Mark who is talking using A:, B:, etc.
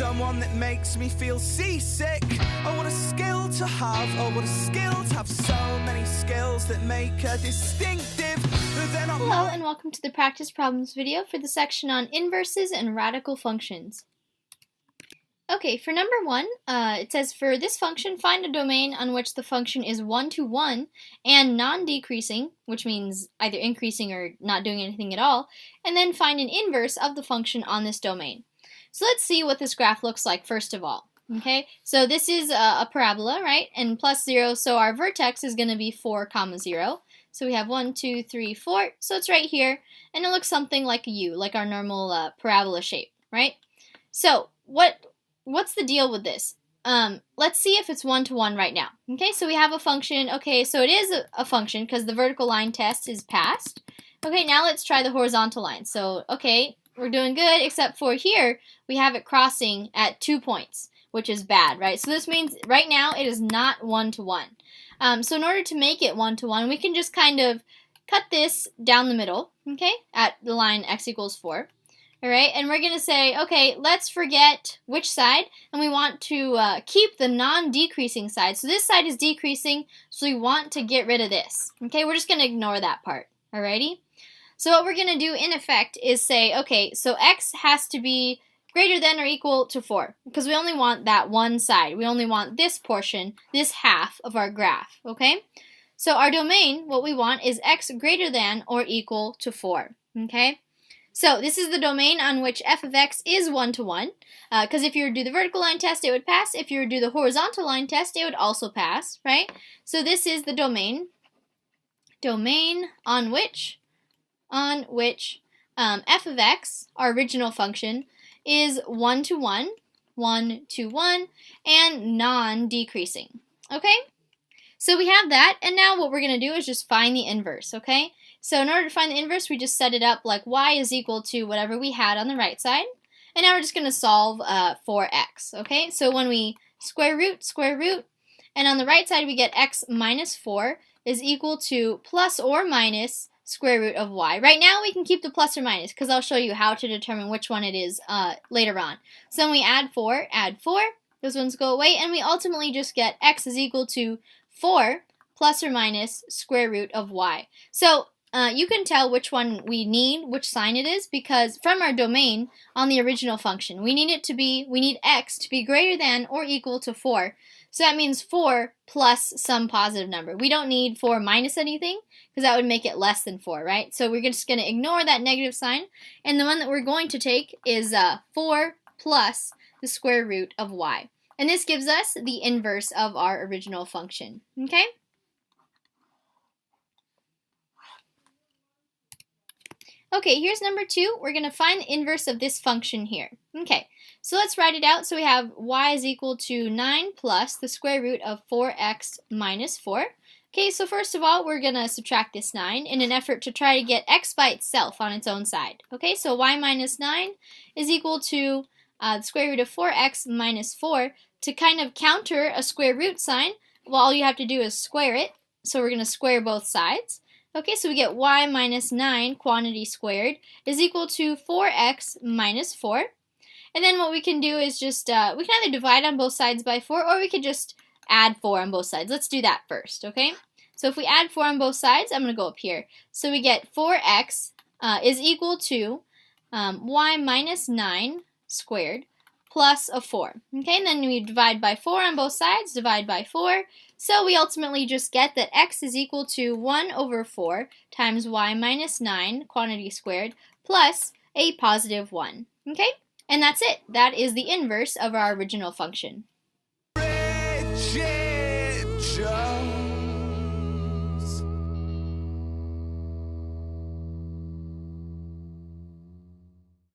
A: someone that makes me feel seasick. Oh, what a skill to have. Oh, what a skill to have so many skills that make her distinctive.
B: Hello and welcome to the practice problems video for the section on inverses and radical functions. Okay, for number 1, it says for this function, find a domain on which the function is 1 to 1 and non-decreasing, which means either increasing or not doing anything at all, and then find an inverse of the function on this domain. So let's see what this graph looks like first of all. Okay, so this is a parabola, right? And plus 0, so our vertex is going to be 4, 0. So we have 1, 2, 3, 4, so it's right here, and it looks something like a U, like our normal parabola shape, right? So what's the deal with this? Let's see if it's 1 to 1 right now. Okay, so we have a function. Okay, so it is a function because the vertical line test is passed. Okay, now let's try the horizontal line. So, okay, we're doing good, except for here, we have it crossing at 2 points, which is bad, right? So this means right now it is not 1 to 1. So in order to make it 1 to 1, we can just kind of cut this down the middle, okay, at the line x equals 4. All right, and we're going to say, okay, let's forget which side, and we want to keep the non-decreasing side. So this side is decreasing, so we want to get rid of this. Okay, we're just going to ignore that part, alrighty? So what we're going to do, in effect, is say, okay, so x has to be greater than or equal to 4, because we only want that one side. We only want this portion, this half of our graph, okay? So our domain, what we want is x greater than or equal to 4, okay? So this is the domain on which f of x is 1 to 1, because if you were to do the vertical line test, it would pass. If you were to do the horizontal line test, it would also pass, right? So this is the domain on which f of x, our original function, is 1 to 1, 1 to 1, and non-decreasing, okay? So we have that, and now what we're going to do is just find the inverse, okay? So in order to find the inverse, we just set it up like y is equal to whatever we had on the right side. And now we're just going to solve for x, okay? So when we square root, and on the right side we get x minus 4 is equal to plus or minus square root of y. Right now we can keep the plus or minus because I'll show you how to determine which one it is later on. So when we add 4, those ones go away, and we ultimately just get x is equal to 4 plus or minus square root of y. So you can tell which one we need, which sign it is, because from our domain on the original function, we need x to be greater than or equal to 4. So that means 4 plus some positive number. We don't need 4 minus anything, because that would make it less than 4, right? So we're just going to ignore that negative sign, and the one that we're going to take is 4 plus the square root of y. And this gives us the inverse of our original function, okay? Okay, here's number 2. We're going to find the inverse of this function here. Okay, so let's write it out. So we have y is equal to 9 plus the square root of 4x minus 4. Okay, so first of all, we're going to subtract this 9 in an effort to try to get x by itself on its own side. Okay, so y minus 9 is equal to the square root of 4x minus 4. To kind of counter a square root sign, well, all you have to do is square it. So we're going to square both sides. Okay, so we get y minus 9 quantity squared is equal to 4x minus 4. And then what we can do is just, we can either divide on both sides by 4, or we could just add 4 on both sides. Let's do that first, okay? So if we add 4 on both sides, I'm going to go up here. So we get 4x is equal to y minus 9 squared plus a 4. Okay, and then we divide by 4 on both sides, divide by 4. So we ultimately just get that x is equal to 1 over 4 times y minus 9 quantity squared plus a positive 1. Okay, and that's it. That is the inverse of our original function.
A: Bridges.